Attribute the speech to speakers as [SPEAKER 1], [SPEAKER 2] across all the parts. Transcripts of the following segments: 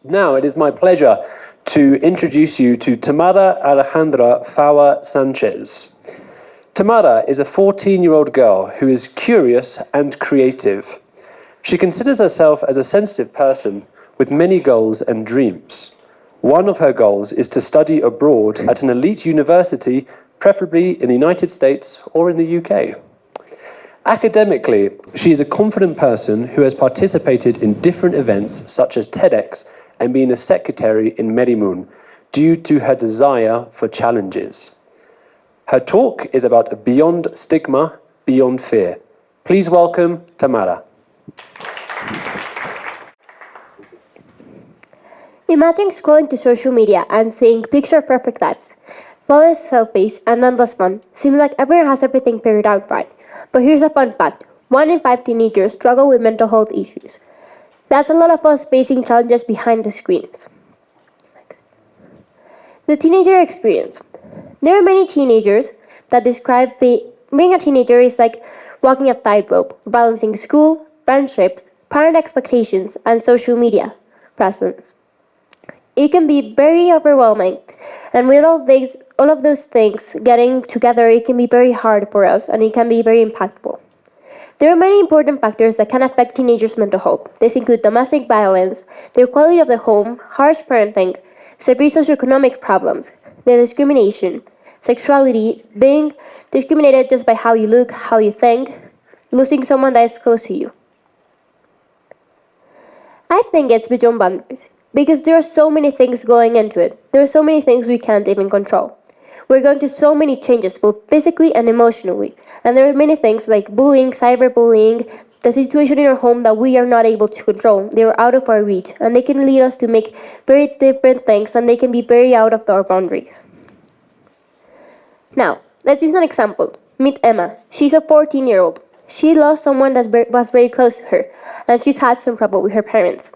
[SPEAKER 1] Now it is my pleasure to introduce you to Tamara Alejandra Faur Sanchez. Tamara is a 14-year-old girl who is curious and creative. She considers herself as a sensitive person with many goals and dreams. One of her goals is to study abroad at an elite university, preferably in the United States or in the UK. Academically, she is a confident person who has participated in different events such as TEDx and been a secretary in Merici due to her desire for challenges. Her talk is about beyond stigma, beyond fear. Please welcome Tamara.
[SPEAKER 2] Imagine scrolling to social media and seeing picture-perfect lives, flawless selfies, and endless fun. Seems like everyone has everything figured out right. But here's a fun fact. 1 in 5 teenagers struggle with mental health issues. That's a lot of us facing challenges behind the screens. The teenager experience. There are many teenagers that describe being a teenager is like walking a tightrope, balancing school, friendships, parent expectations, and social media presence. It can be very overwhelming, and with all of those things getting together, it can be very hard for us, and it can be very impactful. There are many important factors that can affect teenagers' mental health. These include domestic violence, the quality of the home, harsh parenting, severe socioeconomic problems, the discrimination, sexuality, being discriminated just by how you look, how you think, losing someone that is close to you. I think it's beyond boundaries, because there are so many things going into it. There are so many things we can't even control. We're going through so many changes, both physically and emotionally. And there are many things like bullying, cyberbullying, the situation in our home that we are not able to control. They are out of our reach, and they can lead us to make very different things, and they can be very out of our boundaries. Now, let's use an example. Meet Emma. She's a 14-year-old. She lost someone that was very close to her, and she's had some trouble with her parents.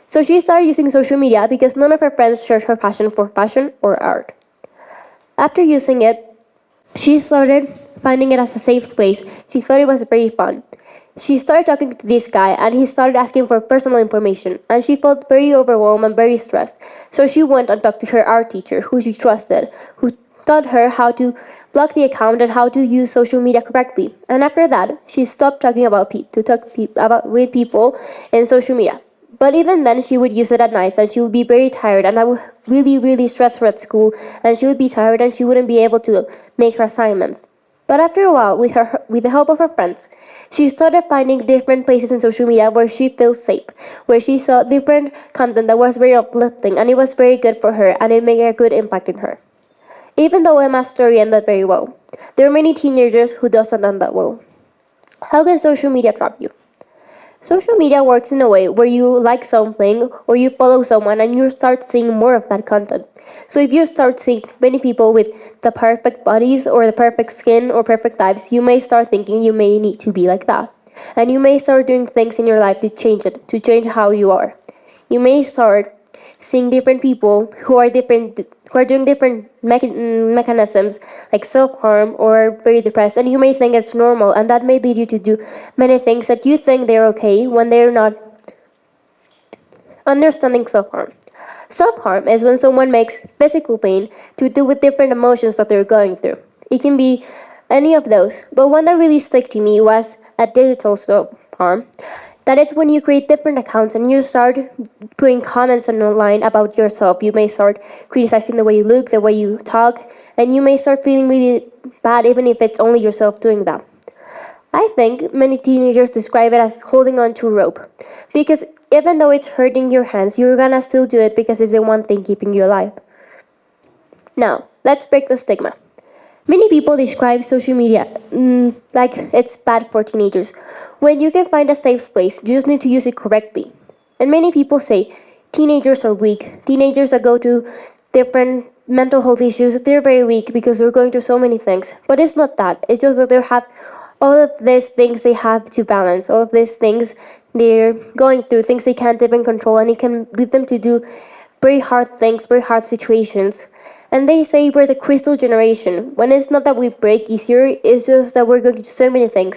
[SPEAKER 2] So she started using social media because none of her friends shared her passion for fashion or art. After using it, she started finding it as a safe place. She thought it was very fun. She started talking to this guy, and he started asking for personal information, and she felt very overwhelmed and very stressed. So she went and talked to her art teacher, who she trusted, who taught her how to block the account and how to use social media correctly. And after that, she stopped talking with people in social media. But even then, she would use it at nights, and she would be very tired, and that would really stress her at school, and she would be tired, and she wouldn't be able to make her assignments. But after a while, with the help of her friends, she started finding different places in social media where she feels safe, where she saw different content that was very uplifting, and it was very good for her, and it made a good impact in her. Even though Emma's story ended very well, there are many teenagers who doesn't end that well. How can social media trap you? Social media works in a way where you like something or you follow someone and you start seeing more of that content. So if you start seeing many people with the perfect bodies or the perfect skin or perfect lives, you may start thinking you may need to be like that. And you may start doing things in your life to change it, to change how you are. You may start seeing different people who are doing different mechanisms like self-harm or very depressed, and you may think it's normal, and that may lead you to do many things that you think they're okay when they're not. Understanding self-harm. Self-harm is when someone makes physical pain to do with different emotions that they're going through. It can be any of those, but one that really stuck to me was a digital self-harm. That is when you create different accounts and you start putting comments online about yourself. You may start criticizing the way you look, the way you talk, and you may start feeling really bad even if it's only yourself doing that. I think many teenagers describe it as holding on to a rope, because even though it's hurting your hands, you're gonna still do it because it's the one thing keeping you alive. Now, let's break the stigma. Many people describe social media like it's bad for teenagers. When you can find a safe place, you just need to use it correctly. And many people say teenagers are weak. Teenagers that go through different mental health issues, they're very weak because they're going through so many things. But it's not that. It's just that they have all of these things they have to balance, all of these things they're going through, things they can't even control, and it can lead them to do very hard things, very hard situations. And they say we're the crystal generation, when it's not that we break easier, it's just that we're going to do so many things.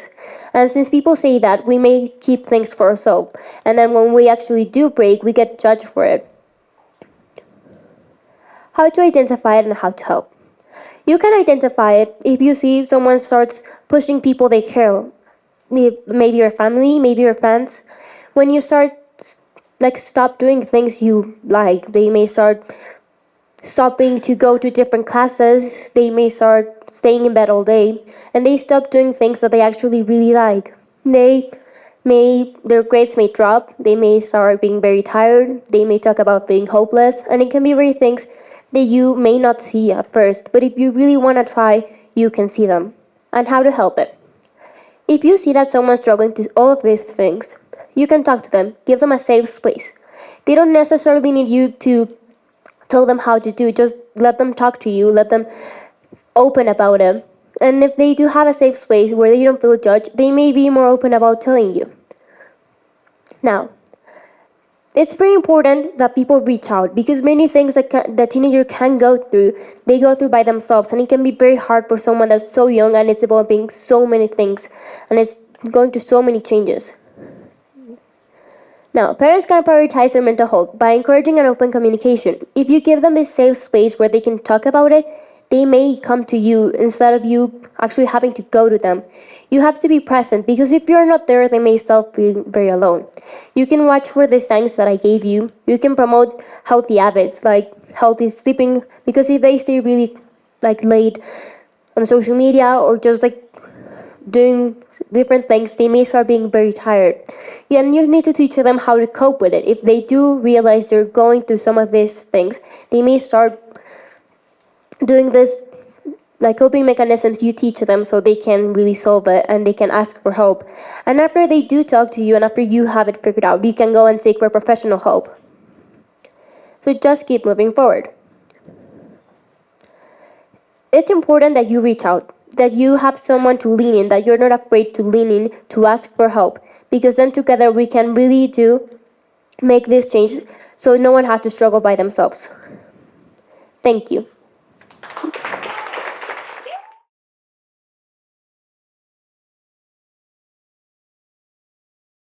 [SPEAKER 2] And since people say that, we may keep things for ourselves. And then when we actually do break, we get judged for it. How to identify it and how to help. You can identify it if you see someone starts pushing people they care, maybe your family, maybe your friends. When you start stop doing things you like, they may start stopping to go to different classes, they may start staying in bed all day, and they stop doing things that they actually really like. Their grades may drop, they may start being very tired, they may talk about being hopeless, and it can be very things that you may not see at first, but if you really want to try, you can see them. And how to help it. If you see that someone's struggling to all of these things, you can talk to them, give them a safe space. They don't necessarily need you to tell them how to do, just let them talk to you, let them open about it. And if they do have a safe space where they don't feel judged, they may be more open about telling you. Now, it's very important that people reach out because many things that teenager can go through, they go through by themselves, and it can be very hard for someone that's so young and it's developing so many things and it's going through so many changes. Now, parents can prioritize their mental health by encouraging an open communication. If you give them this safe space where they can talk about it, they may come to you instead of you actually having to go to them. You have to be present because if you're not there, they may start feeling very alone. You can watch for the signs that I gave you. You can promote healthy habits like healthy sleeping because if they stay really late on social media or just doing different things, they may start being very tired. Yeah, and you need to teach them how to cope with it. If they do realize they're going through some of these things, they may start doing this coping mechanisms you teach them so they can really solve it and they can ask for help. And after they do talk to you and after you have it figured out, you can go and seek for professional help. So just keep moving forward. It's important that you reach out, that you have someone to lean in, that you're not afraid to lean in to ask for help, because then together we can really make this change so no one has to struggle by themselves. Thank you.